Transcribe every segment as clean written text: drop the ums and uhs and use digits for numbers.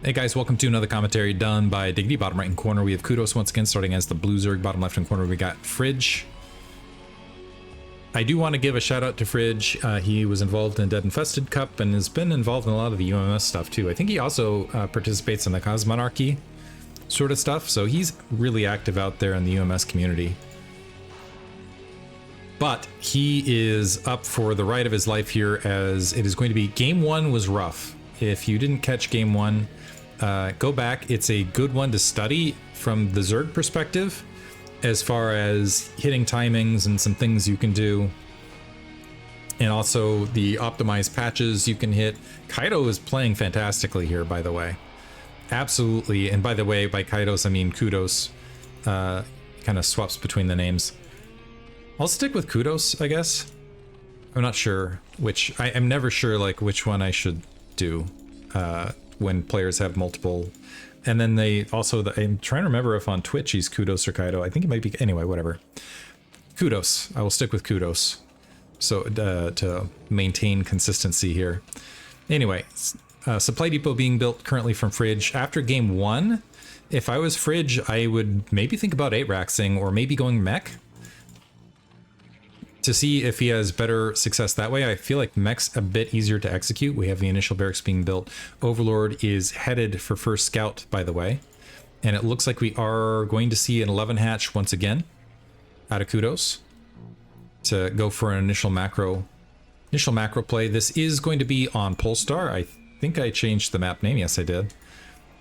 Hey guys, welcome to another commentary done by Diggity. Bottom right hand corner we have Kudos once again, starting as the blue Zerg. Bottom left hand corner we got Fridge. I do want to give a shout out to Fridge. He was involved in Dead Infested Cup and has been involved in a lot of the UMS stuff too. I think he also participates in the Cosmonarchy sort of stuff, so he's really active out there in the UMS community. But he is up for the ride of his life here, as it is going to be game one was rough. If you didn't catch game one, go back. It's a good one to study from the Zerg perspective, as far as hitting timings and some things you can do, and also the optimized patches you can hit. Kaido is playing fantastically here, by the way. Absolutely. And by the way, by Kaidos I mean Kudos. Kind of swaps between the names. I'll stick with Kudos, I guess. I'm not sure which. I'm never sure like which one I should do when players have multiple. And then they also, I'm trying to remember if on Twitch he's Kudos or Kaido. I think it might be, anyway, whatever. Kudos. I will stick with Kudos. So to maintain consistency here. Anyway, supply depot being built currently from Fridge. After game one, if I was Fridge, I would maybe think about 8-raxing or maybe going mech to see if he has better success that way. I feel like mech's a bit easier to execute. We have the initial barracks being built. Overlord is headed for first scout, by the way. And it looks like we are going to see an 11 hatch once again out of Kudos to go for an initial macro play. This is going to be on Polestar. I think I changed the map name. Yes, I did.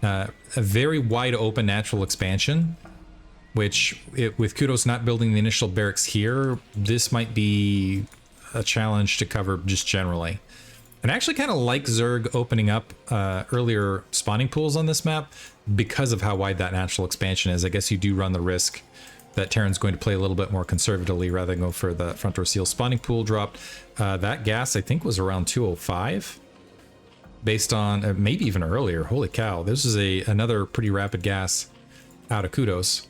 A very wide open natural expansion, which with Kudos not building the initial barracks here, this might be a challenge to cover just generally. And I actually kind of like Zerg opening up earlier spawning pools on this map because of how wide that natural expansion is. I guess you do run the risk that Terran's going to play a little bit more conservatively rather than go for the front door seal. Spawning pool dropped. That gas I think was around 205 based on maybe even earlier. Holy cow, this is another pretty rapid gas out of Kudos.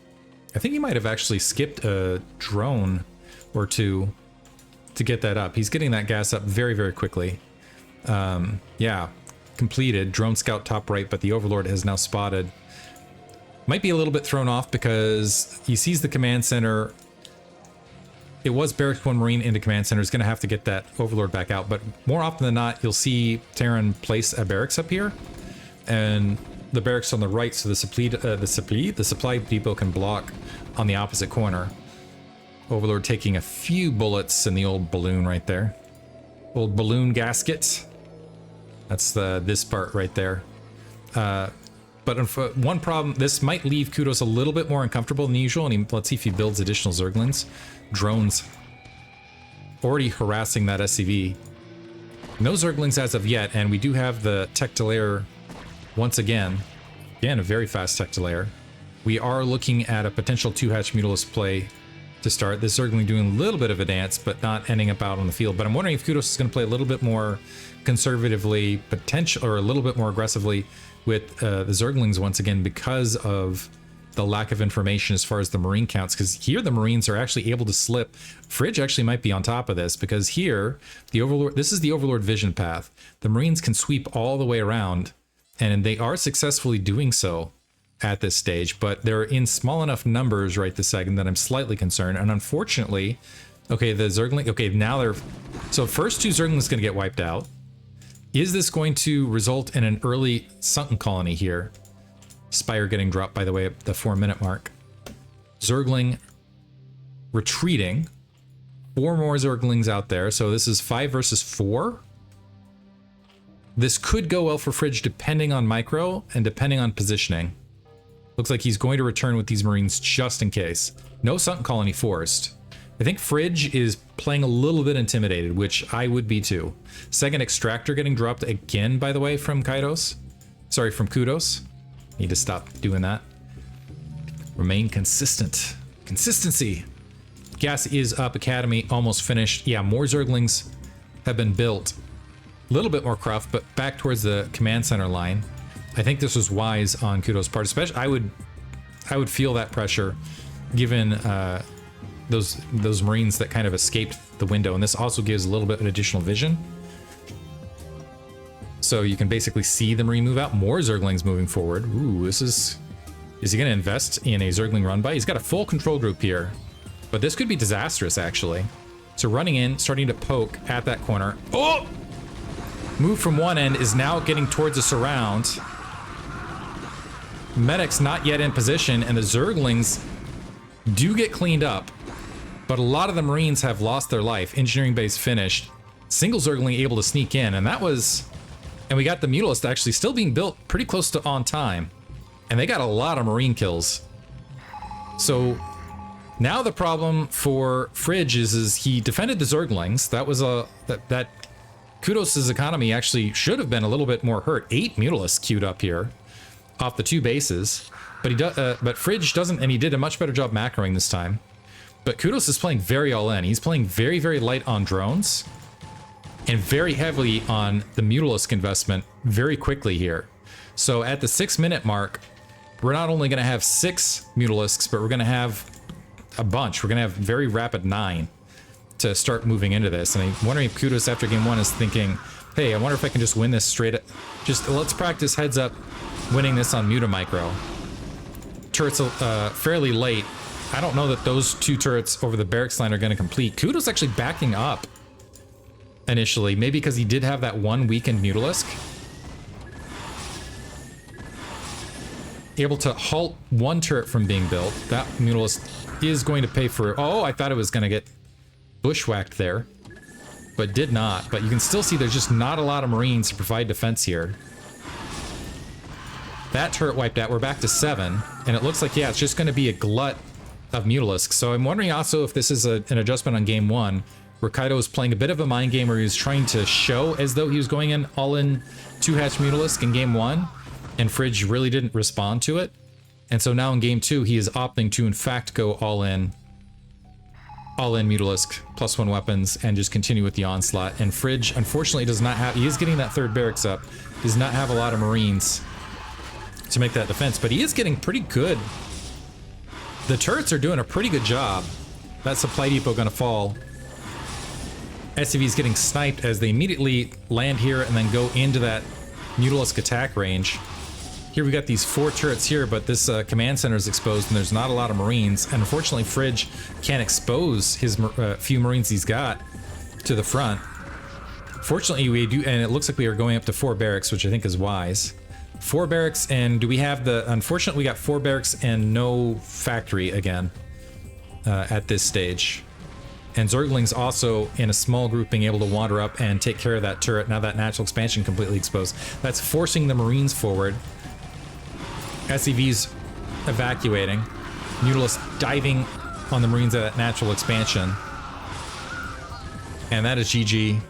I think he might have actually skipped a drone or two to get that up. He's getting that gas up very, very quickly. Yeah, completed. Drone scout top right, but the Overlord has now spotted. Might be a little bit thrown off because he sees the command center. It was Barracks 1 Marine into command center. He's going to have to get that Overlord back out, but more often than not, you'll see Terran place a barracks up here, and the barracks on the right, so the supply depot can block on the opposite corner. Overlord taking a few bullets in the old balloon right there. Old balloon gasket. That's this part right there. But one problem, this might leave Kudos a little bit more uncomfortable than usual, and let's see if he builds additional Zerglings. Drones. Already harassing that SCV. No Zerglings as of yet, and we do have the tech to layer once again. Again, a very fast tech to layer. We are looking at a potential 2-hatch Mutalist play to start. This Zergling doing a little bit of a dance, but not ending up out on the field. But I'm wondering if Kudos is going to play a little bit more conservatively, or a little bit more aggressively with the Zerglings once again, because of the lack of information as far as the Marine counts. Because here the Marines are actually able to slip. Fridge actually might be on top of this, because here the Overlord, this is the Overlord vision path. The Marines can sweep all the way around, and they are successfully doing so at this stage, but they're in small enough numbers right this second that I'm slightly concerned. And unfortunately, okay, the Zergling, okay, now they're, so first two Zerglings gonna get wiped out. Is this going to result in an early sunken colony here? Spire getting dropped, by the way, at the 4-minute mark. Zergling retreating. 4 more Zerglings out there, so this is 5 versus 4. This could go well for Fridge depending on micro and depending on positioning. Looks like he's going to return with these Marines just in case. No sunken colony forced. I think Fridge is playing a little bit intimidated, which I would be too. Second extractor getting dropped again, by the way, from Kaidos. Sorry, from Kudos. Need to stop doing that. Remain consistent. Consistency. Gas is up. Academy almost finished. Yeah, more Zerglings have been built. A little bit more cruff, but back towards the command center line. I think this was wise on Kudos' part. Especially, I would feel that pressure, given those Marines that kind of escaped the window, and this also gives a little bit of additional vision. So you can basically see the Marine move out. More Zerglings moving forward. Ooh, this is... Is he going to invest in a Zergling run by? He's got a full control group here. But this could be disastrous, actually. So running in, starting to poke at that corner. Oh! Move from one end is now getting towards a surround. Medic's not yet in position, and the Zerglings do get cleaned up. But a lot of the Marines have lost their life. Engineering base finished. Single Zergling able to sneak in, and that was... And we got the Mutalist actually still being built pretty close to on time. And they got a lot of Marine kills. So now the problem for Fridge is he defended the Zerglings. That was a... That Kudos' economy actually should have been a little bit more hurt. 8 Mutalists queued up here off the 2 bases. But he but Fridge doesn't, and he did a much better job macroing this time. But Kudos is playing very all in. He's playing very, very light on drones and very heavily on the Mutalisk investment very quickly here. So at the 6-minute mark, we're not only going to have 6 Mutalisks, but we're going to have a bunch. We're going to have very rapid 9 to start moving into this. And I'm wondering if Kudos after game 1 is thinking, hey, I wonder if I can just win this straight up. Just let's practice heads up winning this on Mutamicro. Turrets fairly late. I don't know that those 2 turrets over the barracks line are going to complete. Kudos actually backing up initially, maybe because he did have that 1 weakened Mutalisk. Able to halt 1 turret from being built. That Mutalisk is going to pay for... Oh, I thought it was going to get bushwhacked there, but did not. But you can still see there's just not a lot of Marines to provide defense here. That turret wiped out. We're back to 7, and it looks like, yeah, it's just going to be a glut of Mutalisks. So I'm wondering also if this is an adjustment on game 1, where Kaido was playing a bit of a mind game where he was trying to show as though he was going in all-in 2-hatch Mutalisk in game 1, and Fridge really didn't respond to it. And so now in game 2, he is opting to in fact go all-in Mutalisk, +1 weapons, and just continue with the onslaught. And Fridge, unfortunately, does not have... He is getting that 3rd barracks up. Does not have a lot of Marines to make that defense, but he is getting pretty good. The turrets are doing a pretty good job. That supply depot gonna fall. SCV is getting sniped as they immediately land here and then go into that Mutalisk attack range. Here we got these 4 turrets here, but this command center is exposed and there's not a lot of Marines. And unfortunately, Fridge can't expose his few Marines he's got to the front. Fortunately, we do, and it looks like we are going up to 4 barracks, which I think is wise. 4 barracks, and do we have the... Unfortunately, we got 4 barracks and no factory again at this stage. And Zerglings also in a small grouping able to wander up and take care of that turret. Now that natural expansion completely exposed. That's forcing the Marines forward. SCV's evacuating. Mutalist diving on the Marines at that natural expansion. And that is GG.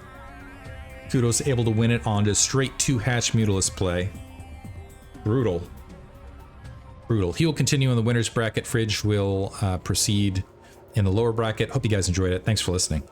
Kudos able to win it on to straight 2-hatch Mutalist play. Brutal. Brutal. He will continue in the winner's bracket. Fridge will proceed in the lower bracket. Hope you guys enjoyed it. Thanks for listening.